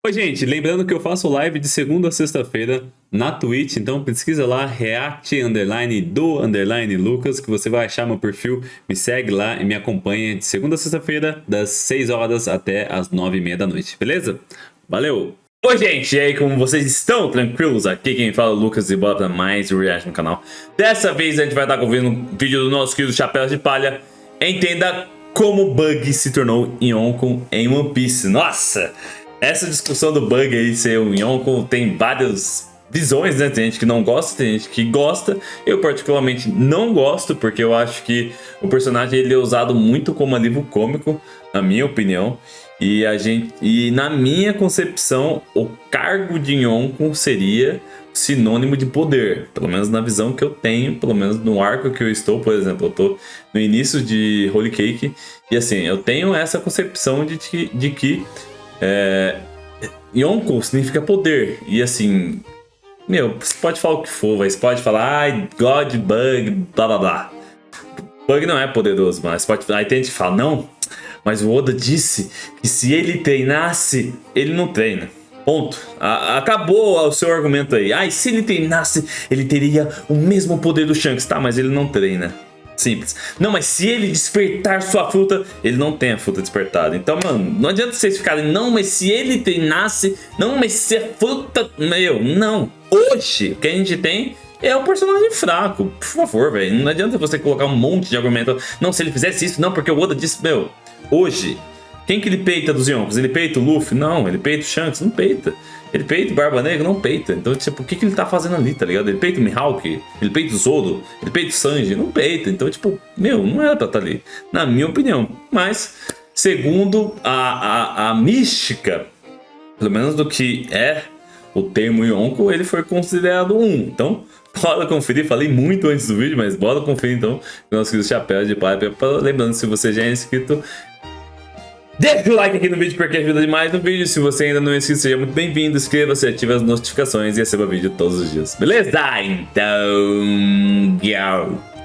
Oi, gente, lembrando que eu faço live de segunda a sexta-feira na Twitch, então pesquisa lá, react_do_lucas, que você vai achar meu perfil, me segue lá e me acompanha de segunda a sexta-feira, das 6 horas até as 9h30 da noite, beleza? Valeu! Oi, gente, e aí, como vocês estão? Tranquilos? Aqui quem fala é o Lucas e bora pra mais um react no canal. Dessa vez a gente vai estar ouvindo um vídeo do nosso querido Chapéu de Palha. Entenda como Bug se tornou Yonko em One Piece. Nossa! Essa discussão do Bug aí ser um Yonko tem várias visões, né? Tem gente que não gosta, tem gente que gosta. Eu particularmente não gosto, porque eu acho que o personagem ele é usado muito como alívio cômico, na minha opinião. E na minha concepção, o cargo de Yonko seria sinônimo de poder, pelo menos na visão que eu tenho, pelo menos no arco que eu estou, por exemplo, eu tô no início de Holy Cake, e assim, eu tenho essa concepção de que Yonko significa poder, e assim, meu, você pode falar o que for, você pode falar, ai, God, Bug, blá blá blá. Bug não é poderoso, mas aí tem gente que fala, não, mas o Oda disse que se ele treinasse, ele não treina. Ponto. Acabou o seu argumento aí. Ah, e se ele treinasse, ele teria o mesmo poder do Shanks. Tá, mas ele não treina. Simples. Não, mas se ele despertar sua fruta, ele não tem a fruta despertada. Então, mano, não adianta vocês ficarem, não, mas se ele treinasse, não, mas se a fruta... Meu, não. Hoje, o que a gente tem é um personagem fraco. Por favor, velho. Não adianta você colocar um monte de argumento. Não, se ele fizesse isso, não, porque o Oda disse, meu, hoje... Quem que ele peita dos Yonkos? Ele peita o Luffy? Não. Ele peita o Shanks? Não peita. Ele peita o Barba Negra? Não peita. Então, tipo, o que que ele tá fazendo ali, tá ligado? Ele peita o Mihawk? Ele peita o Zoro? Ele peita o Sanji? Não peita. Então, tipo, meu, não era pra estar ali. Na minha opinião. Mas, segundo a mística, pelo menos do que é o termo Yonko, ele foi considerado um. Então, bora conferir. Falei muito antes do vídeo, mas bora conferir, então, o nosso querido Chapéu de Palha. Lembrando, se você já é inscrito... Deixa o like aqui no vídeo porque ajuda demais no vídeo. Se você ainda não é inscrito, seja muito bem-vindo. Inscreva-se, ative as notificações e receba vídeo todos os dias. Beleza? Então...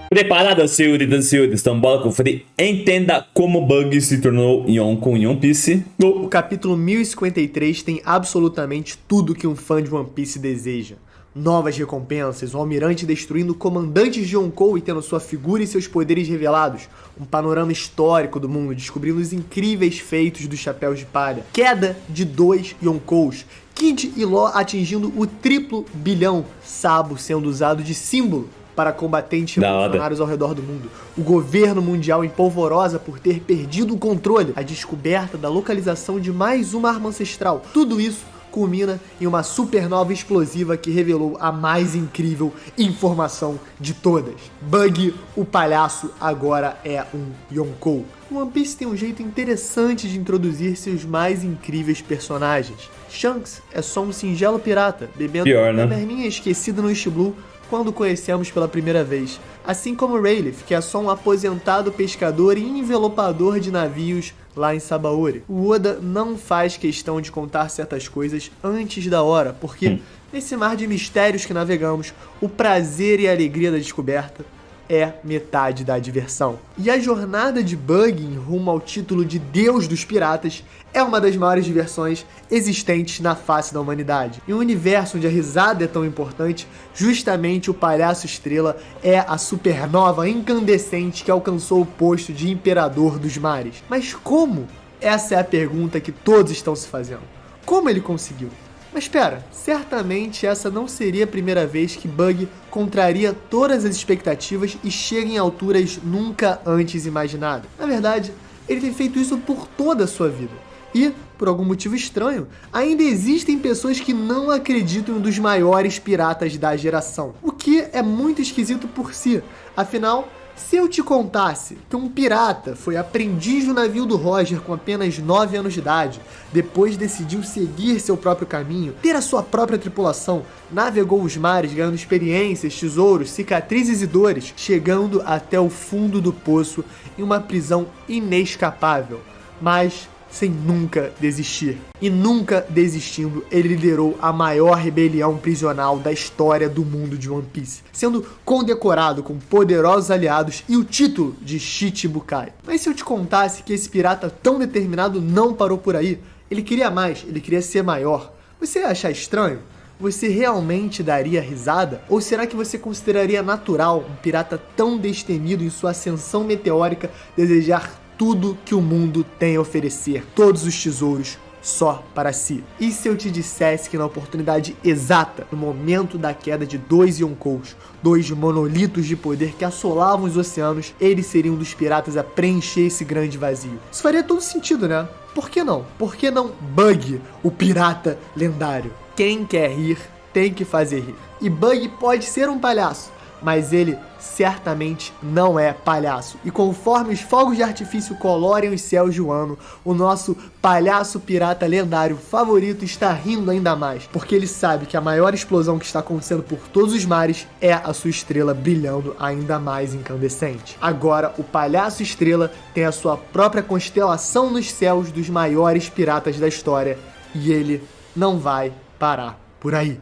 Preparadas, senhoritas e senhores? Então bora conferir. Entenda como Bug se tornou Yonko em One Piece. O capítulo 1053 tem absolutamente tudo que um fã de One Piece deseja. Novas recompensas, um almirante destruindo comandantes de Yonkou e tendo sua figura e seus poderes revelados, um panorama histórico do mundo, descobrindo os incríveis feitos dos Chapéus de Palha, queda de 2 Yonkous, Kid e Law atingindo o triplo bilhão, Sabo sendo usado de símbolo para combatentes revolucionários ao redor do mundo, o governo mundial em polvorosa por ter perdido o controle, a descoberta da localização de mais uma arma ancestral, tudo isso culmina em uma supernova explosiva que revelou a mais incrível informação de todas. Bug, o palhaço, agora é um Yonkou. O One Piece tem um jeito interessante de introduzir seus mais incríveis personagens. Shanks é só um singelo pirata, bebendo uma taverninha esquecida no East Blue quando o conhecemos pela primeira vez. Assim como Rayleigh, que é só um aposentado pescador e envelopador de navios lá em Sabaody. O Oda não faz questão de contar certas coisas antes da hora, porque nesse mar de mistérios que navegamos, o prazer e a alegria da descoberta é metade da diversão. E a jornada de Bug em rumo ao título de Deus dos Piratas é uma das maiores diversões existentes na face da humanidade. Em um universo onde a risada é tão importante, justamente o Palhaço Estrela é a supernova incandescente que alcançou o posto de Imperador dos Mares. Mas como? Essa é a pergunta que todos estão se fazendo. Como ele conseguiu? Mas espera, certamente essa não seria a primeira vez que Bug contraria todas as expectativas e chega em alturas nunca antes imaginadas. Na verdade, ele tem feito isso por toda a sua vida. E, por algum motivo estranho, ainda existem pessoas que não acreditam em um dos maiores piratas da geração. O que é muito esquisito por si. Afinal, se eu te contasse que um pirata foi aprendiz do navio do Roger com apenas 9 anos de idade, depois decidiu seguir seu próprio caminho, ter a sua própria tripulação, navegou os mares ganhando experiências, tesouros, cicatrizes e dores, chegando até o fundo do poço em uma prisão inescapável, mas sem nunca desistir. E nunca desistindo, ele liderou a maior rebelião prisional da história do mundo de One Piece, sendo condecorado com poderosos aliados e o título de Shichibukai. Mas se eu te contasse que esse pirata tão determinado não parou por aí Ele queria mais, ele queria ser maior. Você ia achar estranho? Você realmente daria risada? Ou será que você consideraria natural um pirata tão destemido em sua ascensão meteórica desejar tudo que o mundo tem a oferecer? Todos os tesouros só para si. E se eu te dissesse que na oportunidade exata, no momento da queda de dois Yonkous, dois monolitos de poder que assolavam os oceanos, ele seria um dos piratas a preencher esse grande vazio? Isso faria todo sentido, né? Por que não? Por que não Bug, o pirata lendário? Quem quer rir, tem que fazer rir. E Bug pode ser um palhaço, mas ele certamente não é palhaço. E conforme os fogos de artifício colorem os céus de Wano, o nosso palhaço pirata lendário favorito está rindo ainda mais, porque ele sabe que a maior explosão que está acontecendo por todos os mares é a sua estrela brilhando ainda mais incandescente. Agora, o palhaço estrela tem a sua própria constelação nos céus dos maiores piratas da história, e ele não vai parar por aí.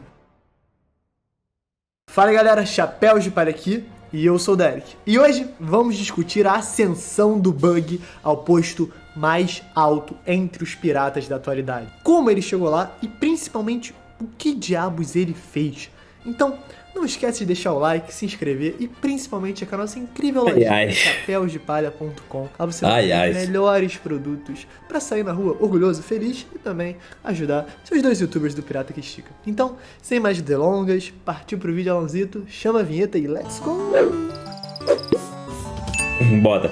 Fala galera, Chapéus de Palha aqui, e eu sou o Derek. E hoje vamos discutir a ascensão do Bug ao posto mais alto entre os piratas da atualidade. Como ele chegou lá e principalmente o que diabos ele fez. Então, não esquece de deixar o like, se inscrever e principalmente com a nossa incrível loja chapéusdepalha.com. Lá você vai ter os melhores produtos para sair na rua orgulhoso, feliz e também ajudar seus dois youtubers do Pirata que Estica. Então, sem mais delongas, partiu pro vídeo Alonzito, chama a vinheta e let's go! Bora!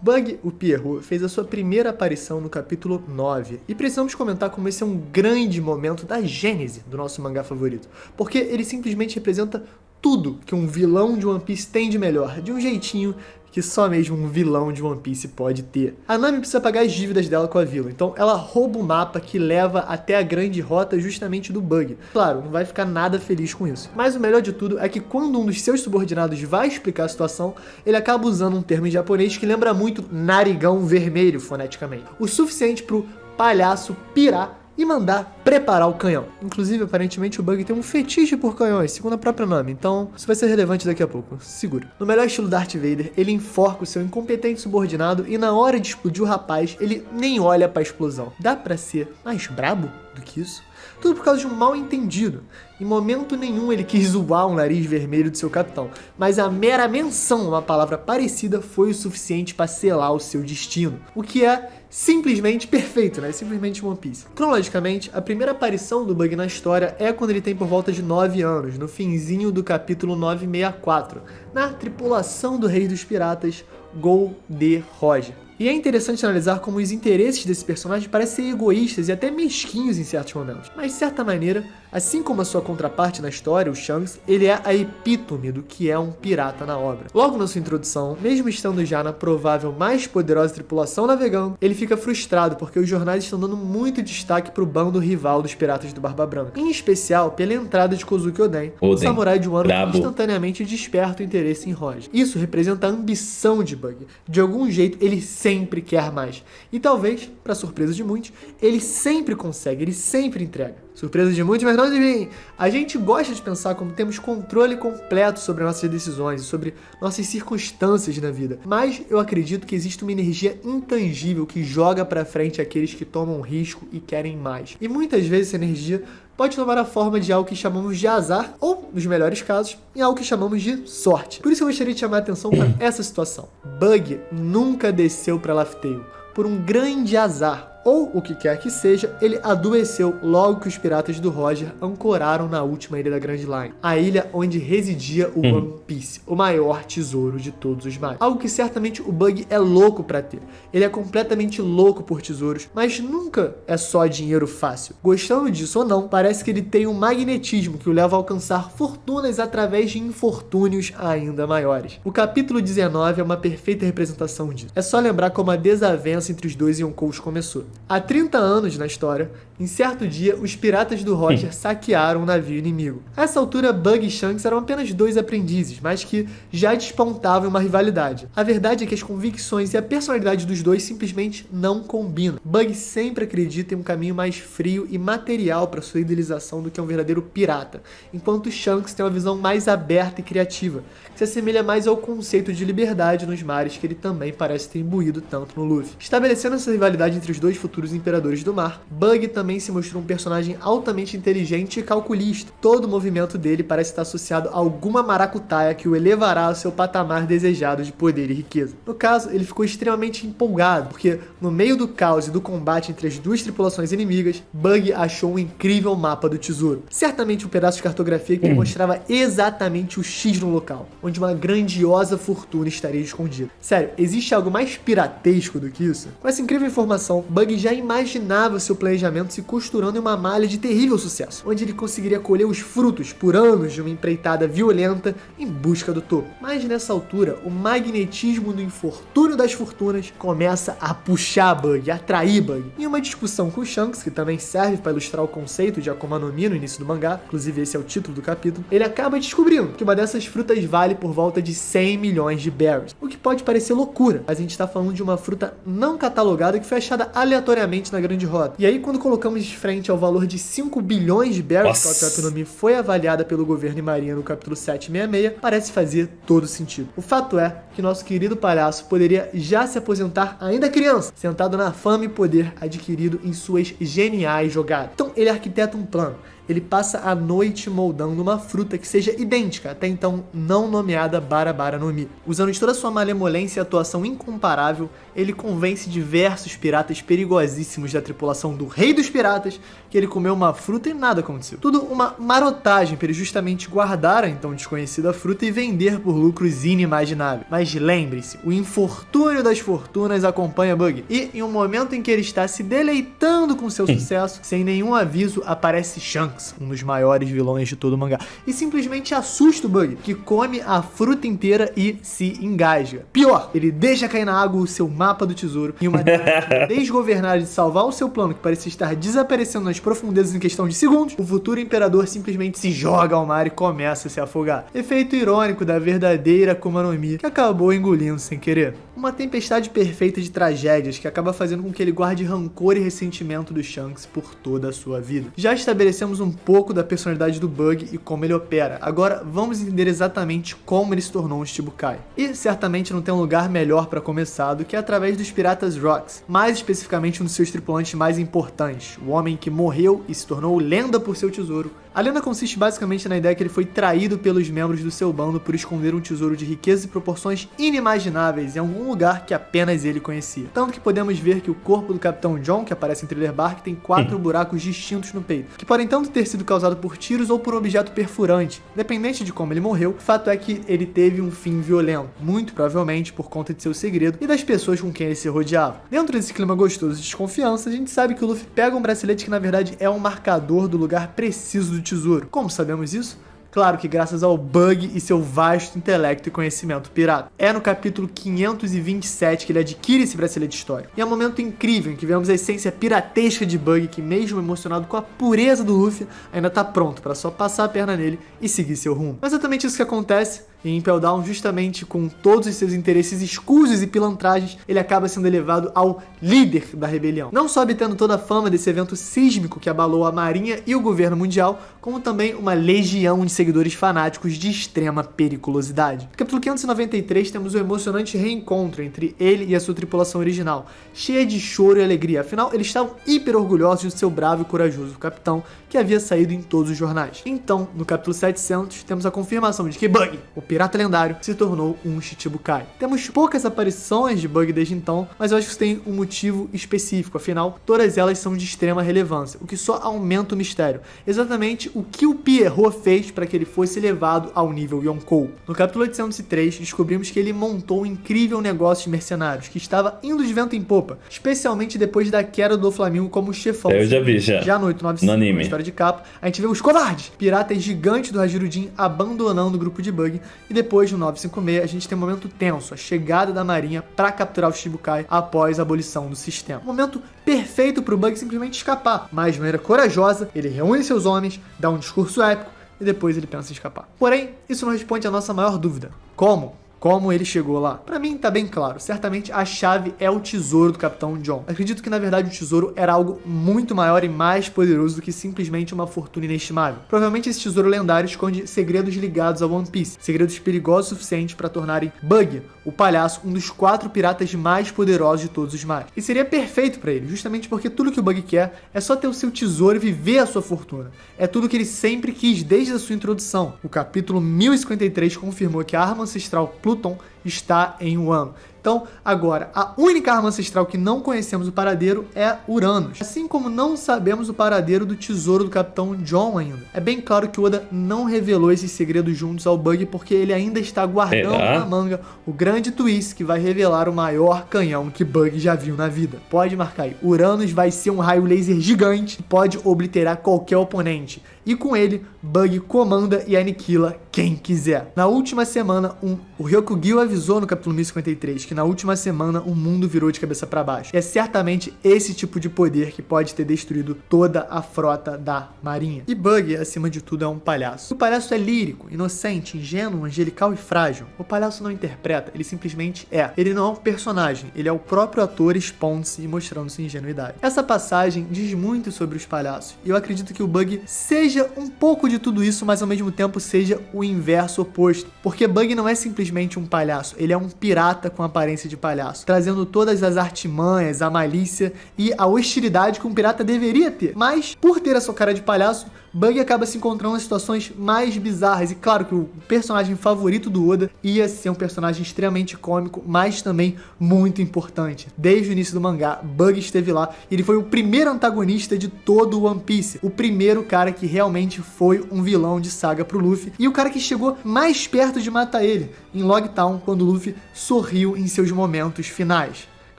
Bug, o Pierrot, fez a sua primeira aparição no capítulo 9, e precisamos comentar como esse é um grande momento da gênese do nosso mangá favorito, porque ele simplesmente representa tudo que um vilão de One Piece tem de melhor, de um jeitinho que só mesmo um vilão de One Piece pode ter. A Nami precisa pagar as dívidas dela com a vila, então ela rouba o mapa que leva até a grande rota justamente do Bug. Claro, não vai ficar nada feliz com isso. Mas o melhor de tudo é que quando um dos seus subordinados vai explicar a situação, ele acaba usando um termo em japonês que lembra muito narigão vermelho foneticamente. O suficiente pro palhaço pirar e mandar preparar o canhão. Inclusive, aparentemente, o Bug tem um fetiche por canhões, segundo a própria Nami, então isso vai ser relevante daqui a pouco, segura. No melhor estilo Darth Vader, ele enforca o seu incompetente subordinado e na hora de explodir o rapaz, ele nem olha pra explosão. Dá pra ser mais brabo do que isso? Tudo por causa de um mal entendido. Em momento nenhum ele quis zoar o nariz vermelho do seu capitão, mas a mera menção a uma palavra parecida foi o suficiente para selar o seu destino, o que é simplesmente perfeito, né? Simplesmente One Piece. Cronologicamente, a primeira aparição do Bug na história é quando ele tem por volta de 9 anos, no finzinho do capítulo 964, na tripulação do Rei dos Piratas, Gold Roger. E é interessante analisar como os interesses desse personagem parecem ser egoístas e até mesquinhos em certos momentos. Mas, de certa maneira, assim como a sua contraparte na história, o Shanks, ele é a epítome do que é um pirata na obra. Logo na sua introdução, mesmo estando já na provável mais poderosa tripulação navegando, ele fica frustrado porque os jornais estão dando muito destaque pro bando rival dos piratas do Barba Branca. Em especial pela entrada de Kozuki Oden, o samurai de Wano que instantaneamente desperta o interesse em Roger. Isso representa a ambição de Bug. De algum jeito, ele sempre quer mais. E talvez, para surpresa de muitos, ele sempre consegue, ele sempre entrega. Surpresa de muitos, mas não adivinhem. A gente gosta de pensar como temos controle completo sobre nossas decisões e sobre nossas circunstâncias na vida. Mas eu acredito que existe uma energia intangível que joga pra frente aqueles que tomam risco e querem mais. E muitas vezes essa energia pode tomar a forma de algo que chamamos de azar, ou, nos melhores casos, em algo que chamamos de sorte. Por isso eu gostaria de chamar a atenção para essa situação. Bug nunca desceu para Laugh Tale. Por um grande azar, ou o que quer que seja, ele adoeceu logo que os piratas do Roger ancoraram na última ilha da Grand Line, a ilha onde residia o One Piece, o maior tesouro de todos os mares. Algo que certamente o Bug é louco pra ter. Ele é completamente louco por tesouros, mas nunca é só dinheiro fácil. Gostando disso ou não, parece que ele tem um magnetismo que o leva a alcançar fortunas através de infortúnios ainda maiores. O capítulo 19 é uma perfeita representação disso. É só lembrar como a desavença entre os dois Yonkous começou. Há 30 anos na história, em certo dia, os piratas do Roger saquearam um navio inimigo. A essa altura, Bug e Shanks eram apenas dois aprendizes, mas que já despontavam uma rivalidade. A verdade é que as convicções e a personalidade dos dois simplesmente não combinam. Bug sempre acredita em um caminho mais frio e material para sua idealização do que um verdadeiro pirata, enquanto Shanks tem uma visão mais aberta e criativa, que se assemelha mais ao conceito de liberdade nos mares que ele também parece ter imbuído tanto no Luffy. Estabelecendo essa rivalidade entre os dois futuros imperadores do mar, Bug também se mostrou um personagem altamente inteligente e calculista. Todo o movimento dele parece estar associado a alguma maracutaia que o elevará ao seu patamar desejado de poder e riqueza. No caso, ele ficou extremamente empolgado, porque no meio do caos e do combate entre as duas tripulações inimigas, Bug achou um incrível mapa do tesouro. Certamente um pedaço de cartografia que mostrava exatamente o X no local, onde uma grandiosa fortuna estaria escondida. Sério, existe algo mais piratesco do que isso? Com essa incrível informação, Bug já imaginava seu planejamento se costurando em uma malha de terrível sucesso, onde ele conseguiria colher os frutos por anos de uma empreitada violenta em busca do topo. Mas nessa altura, o magnetismo do infortúnio das fortunas começa a puxar Bug, a atrair Bug. Em uma discussão com Shanks, que também serve para ilustrar o conceito de Akuma no Mi no início do mangá, inclusive esse é o título do capítulo, ele acaba descobrindo que uma dessas frutas vale por volta de 100 milhões de berries, o que pode parecer loucura, mas a gente está falando de uma fruta não catalogada que foi achada aleatoriamente na grande rota. E aí, quando colocamos de frente ao valor de 5 bilhões de berries que a Akuma no Mi foi avaliada pelo governo e marinha no capítulo 766, parece fazer todo sentido. O fato é que nosso querido palhaço poderia já se aposentar ainda criança, sentado na fama e poder adquirido em suas geniais jogadas. Então ele arquiteta um plano. Ele passa a noite moldando uma fruta que seja idêntica, até então não nomeada Bara no Mi. Usando de toda a sua malemolência e atuação incomparável, ele convence diversos piratas perigosíssimos da tripulação do Rei dos Piratas que ele comeu uma fruta e nada aconteceu. Tudo uma marotagem para ele justamente guardar a então desconhecida fruta e vender por lucros inimagináveis. Mas lembre-se, o infortúnio das fortunas acompanha Bug. E em um momento em que ele está se deleitando com seu sucesso, sem nenhum aviso, aparece Shanks, um dos maiores vilões de todo o mangá, e simplesmente assusta o Bug, que come a fruta inteira e se engasga. Pior, ele deixa cair na água o seu mapa do tesouro e uma tentativa desgovernada de salvar o seu plano, que parecia estar desaparecendo nas profundezas em questão de segundos, o futuro imperador simplesmente se joga ao mar e começa a se afogar. Efeito irônico da verdadeira Akuma no Mi, que acabou engolindo sem querer. Uma tempestade perfeita de tragédias que acaba fazendo com que ele guarde rancor e ressentimento do Shanks por toda a sua vida. Já estabelecemos um pouco da personalidade do Bug e como ele opera. Agora vamos entender exatamente como ele se tornou um Shichibukai. E certamente não tem um lugar melhor para começar do que através dos Piratas Rocks, mais especificamente um dos seus tripulantes mais importantes, o homem que morreu e se tornou lenda por seu tesouro. A lenda consiste basicamente na ideia que ele foi traído pelos membros do seu bando por esconder um tesouro de riqueza e proporções inimagináveis em algum lugar que apenas ele conhecia. Tanto que podemos ver que o corpo do Capitão John, que aparece em Thriller Bark, tem 4 buracos distintos no peito, que podem tanto ter sido causados por tiros ou por um objeto perfurante. Independente de como ele morreu, o fato é que ele teve um fim violento, muito provavelmente por conta de seu segredo e das pessoas com quem ele se rodeava. Dentro desse clima gostoso de desconfiança, a gente sabe que o Luffy pega um bracelete que na verdade é um marcador do lugar preciso do tesouro. Como sabemos isso? Claro que graças ao Bug e seu vasto intelecto e conhecimento pirata. É no capítulo 527 que ele adquire esse bracelete histórico. E é um momento incrível em que vemos a essência piratesca de Bug, que mesmo emocionado com a pureza do Luffy, ainda tá pronto para só passar a perna nele e seguir seu rumo. Mas é exatamente isso que acontece. Em Impel Down, justamente com todos os seus interesses escusos e pilantragens, ele acaba sendo elevado ao líder da rebelião. Não só obtendo toda a fama desse evento sísmico que abalou a marinha e o governo mundial, como também uma legião de seguidores fanáticos de extrema periculosidade. No capítulo 593 temos o emocionante reencontro entre ele e a sua tripulação original, cheia de choro e alegria. Afinal, eles estavam hiper orgulhosos de seu bravo e corajoso capitão, que havia saído em todos os jornais. Então, no capítulo 700, temos a confirmação de que Bug, o pirata lendário, se tornou um Shichibukai. Temos poucas aparições de Bug desde então, mas eu acho que isso tem um motivo específico, afinal, todas elas são de extrema relevância, o que só aumenta o mistério. Exatamente o que o Pierrot fez para que ele fosse levado ao nível Yonkou. No capítulo 803, descobrimos que ele montou um incrível negócio de mercenários, que estava indo de vento em popa, especialmente depois da queda do Flamingo como chefão. Eu já vi, já no 895, na história de capa, a gente vê os covardes, piratas gigantes do Hajirudin abandonando o grupo de Bug E depois, no 956, a gente tem um momento tenso, a chegada da marinha para capturar o Shichibukai após a abolição do sistema. Um momento perfeito para o Bug simplesmente escapar, mas de maneira corajosa, ele reúne seus homens, dá um discurso épico e depois ele pensa em escapar. Porém, isso não responde à nossa maior dúvida. Como ele chegou lá? Pra mim tá bem claro, certamente a chave é o tesouro do Capitão John. Acredito que na verdade o tesouro era algo muito maior e mais poderoso do que simplesmente uma fortuna inestimável. Provavelmente esse tesouro lendário esconde segredos ligados ao One Piece, segredos perigosos o suficiente para tornarem Bug, o palhaço, um dos 4 piratas mais poderosos de todos os mares. E seria perfeito para ele, justamente porque tudo que o Bug quer é só ter o seu tesouro e viver a sua fortuna. É tudo que ele sempre quis desde a sua introdução. O capítulo 1053 confirmou que a arma ancestral Pluton está em Wano. Então, agora, a única arma ancestral que não conhecemos o paradeiro é Uranus. Assim como não sabemos o paradeiro do tesouro do Capitão John ainda. É bem claro que o Oda não revelou esses segredos juntos ao Bug porque ele ainda está guardando na manga o grande twist que vai revelar o maior canhão que Bug já viu na vida. Pode marcar aí. Uranus vai ser um raio laser gigante que pode obliterar qualquer oponente. E com ele, Bug comanda e aniquila quem quiser. Na última semana, o Ryokugyu avisou no capítulo 1053 que na última semana o mundo virou de cabeça para baixo. É certamente esse tipo de poder que pode ter destruído toda a frota da marinha. E Bug, acima de tudo, é um palhaço. O palhaço é lírico, inocente, ingênuo, angelical e frágil. O palhaço não interpreta, ele simplesmente é. Ele não é um personagem, ele é o próprio ator expondo-se e mostrando sua ingenuidade. Essa passagem diz muito sobre os palhaços. E eu acredito que o Bug seja um pouco de tudo isso, mas ao mesmo tempo seja o inverso oposto. Porque Bug não é simplesmente um palhaço, ele é um pirata com aparência de palhaço, trazendo todas as artimanhas, a malícia e a hostilidade que um pirata deveria ter. Mas, por ter a sua cara de palhaço, Bug acaba se encontrando em situações mais bizarras. E claro que o personagem favorito do Oda ia ser um personagem extremamente cômico, mas também muito importante. Desde o início do mangá, Bug esteve lá e ele foi o primeiro antagonista de todo o One Piece. O primeiro cara que realmente foi um vilão de saga pro Luffy. E o cara que chegou mais perto de matar ele, em Log Town, quando o Luffy sorriu em seus momentos finais.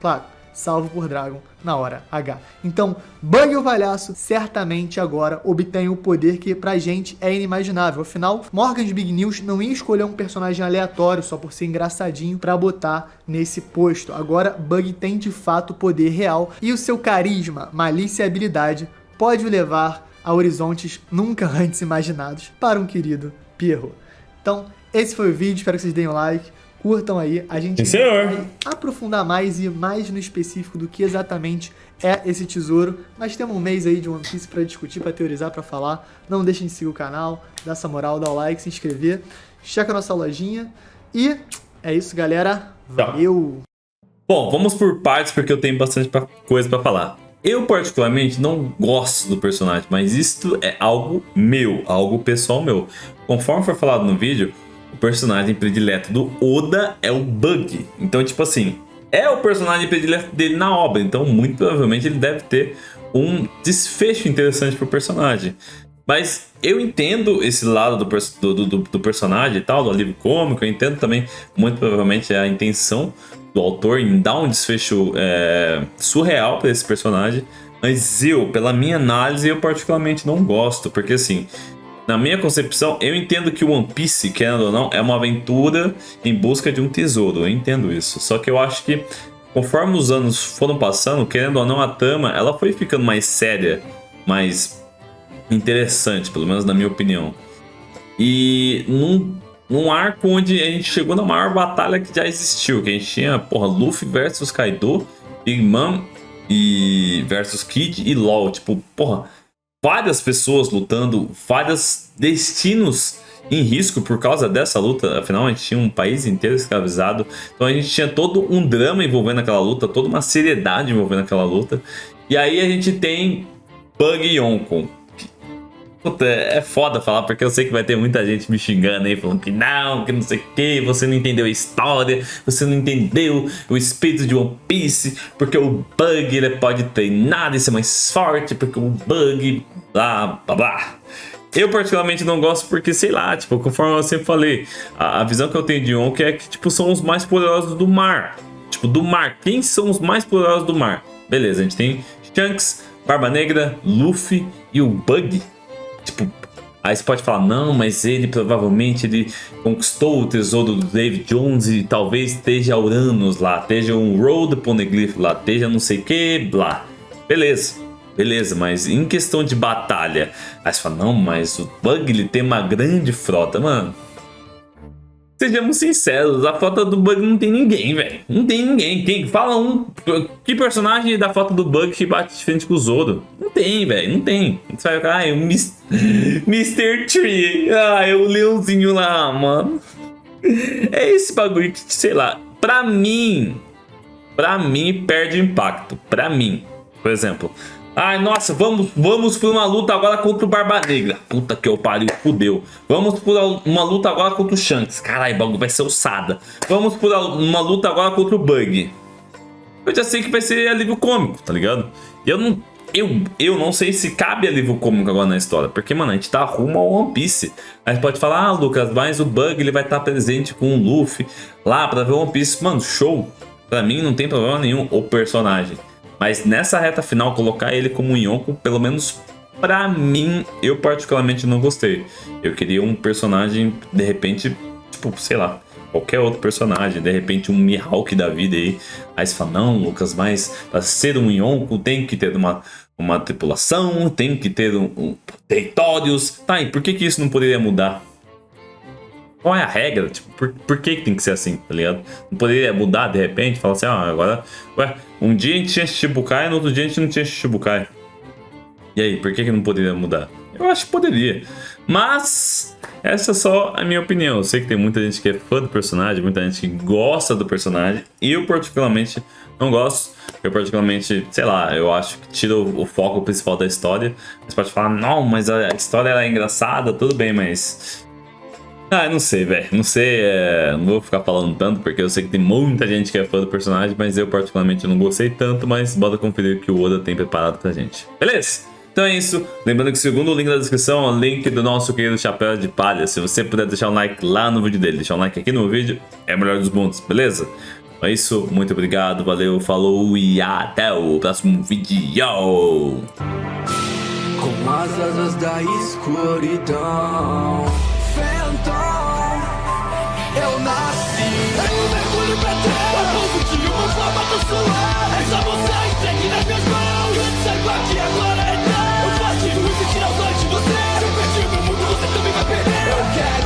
Claro, salvo por Dragon na hora H. Então, Bug o Palhaço certamente agora obtém o poder que pra gente é inimaginável. Afinal, Morgan's Big News não ia escolher um personagem aleatório só por ser engraçadinho pra botar nesse posto. Agora, Bug tem de fato poder real e o seu carisma, malícia e habilidade pode o levar a horizontes nunca antes imaginados para um querido Pierrot. Então, esse foi o vídeo, espero que vocês deem um like. Curtam aí, a gente vai aprofundar mais e mais no específico do que exatamente é esse tesouro. Mas temos um mês aí de One Piece pra discutir, pra teorizar, pra falar. Não deixem de seguir o canal, dar essa moral, dar o like, se inscrever. Checa a nossa lojinha. E é isso, galera. Valeu! Bom, vamos por partes porque eu tenho bastante coisa pra falar. Eu particularmente não gosto do personagem, mas isto é algo meu, algo pessoal meu. Conforme foi falado no vídeo, o personagem predileto do Oda é o Bug. Então, tipo assim, é o personagem predileto dele na obra. Então, muito provavelmente, ele deve ter um desfecho interessante pro personagem. Mas eu entendo esse lado do personagem e tal, do alívio cômico. Eu entendo também, muito provavelmente, a intenção do autor em dar um desfecho surreal para esse personagem. Mas eu, pela minha análise, eu particularmente não gosto. Porque, assim, na minha concepção, eu entendo que o One Piece, querendo ou não, é uma aventura em busca de um tesouro. Eu entendo isso. Só que eu acho que, conforme os anos foram passando, querendo ou não, a trama ela foi ficando mais séria, mais interessante, pelo menos na minha opinião. E num arco onde a gente chegou na maior batalha que já existiu, que a gente tinha, porra, Luffy versus Kaido, Big Mom e versus Kid e LOL. Tipo, porra, várias pessoas lutando, vários destinos em risco por causa dessa luta. Afinal, a gente tinha um país inteiro escravizado. Então a gente tinha todo um drama envolvendo aquela luta, toda uma seriedade envolvendo aquela luta. E aí a gente tem Bug Yonko. Puta, é foda falar, porque eu sei que vai ter muita gente me xingando aí, falando que não sei o que, você não entendeu a história, você não entendeu o espírito de One Piece, porque o Bug ele pode treinar e ser mais forte, porque o Bug blá blá blá. Eu particularmente não gosto porque, sei lá, tipo, conforme eu sempre falei, a visão que eu tenho de Yonko é que, tipo, são os mais poderosos do mar. Tipo, do mar. Quem são os mais poderosos do mar? Beleza, a gente tem Shanks, Barba Negra, Luffy e o Bug. Tipo, Aí você pode falar, não, mas ele provavelmente ele conquistou o tesouro do David Jones e talvez esteja Uranus lá, esteja um Road Poneglyph lá, esteja não sei o que, blá. Beleza, mas em questão de batalha, aí você fala, não, mas o Bug ele tem uma grande frota, mano. Sejamos sinceros, a frota do Bug não tem ninguém, velho. Não tem ninguém. Quem fala que personagem da frota do Bug que bate de frente com o Zoro? Não tem, velho. Não tem. Você vai falar, é o Mr. Tree. É o leãozinho lá, mano. É esse bagulho que, sei lá, pra mim perde impacto. Pra mim, por exemplo. Ai, nossa, vamos por uma luta agora contra o Barba Negra. Puta que eu pariu, fudeu. Vamos por uma luta agora contra o Shanks. Caralho, o bagulho vai ser ossada. Vamos por uma luta agora contra o Bug. Eu já sei que vai ser alívio cômico, tá ligado? Eu não sei se cabe alívio cômico agora na história. Porque, mano, a gente tá rumo ao One Piece. A gente pode falar, Lucas, mas o Bug ele vai estar presente com o Luffy lá pra ver o One Piece. Mano, show. Pra mim não tem problema nenhum o personagem. Mas nessa reta final, colocar ele como um Yonko, pelo menos pra mim, eu particularmente não gostei. Eu queria um personagem, de repente, tipo, sei lá, qualquer outro personagem, de repente um Mihawk da vida aí. Aí você fala, não, Lucas, mas pra ser um Yonko tem que ter uma tripulação, tem que ter territórios. Tá, e por que isso não poderia mudar? Qual é a regra? Tipo, por que tem que ser assim, tá ligado? Não poderia mudar de repente? Falar assim, agora... Ué, um dia a gente tinha Shichibukai e no outro dia a gente não tinha Shichibukai. E aí, por que não poderia mudar? Eu acho que poderia. Mas, essa é só a minha opinião. Eu sei que tem muita gente que é fã do personagem, muita gente que gosta do personagem. E eu, particularmente, não gosto. Eu, particularmente, sei lá, eu acho que tira o foco principal da história. Você pode falar, não, mas a história é engraçada, tudo bem, mas... não sei, velho. Não sei, não vou ficar falando tanto, porque eu sei que tem muita gente que é fã do personagem, mas eu particularmente não gostei tanto, mas bora conferir o que o Oda tem preparado pra gente. Beleza? Então é isso. Lembrando que segundo o link da descrição é o link do nosso querido Chapéu de Palha. Se você puder deixar um like lá no vídeo dele, deixar um like aqui no vídeo, é o melhor dos mundos, beleza? É isso, muito obrigado, valeu, falou e até o próximo vídeo. Com as asas da escuridão, eu nasci. Eu mergulho pra terra, ao povo de uma forma tão suave. É só você entregue nas minhas mãos.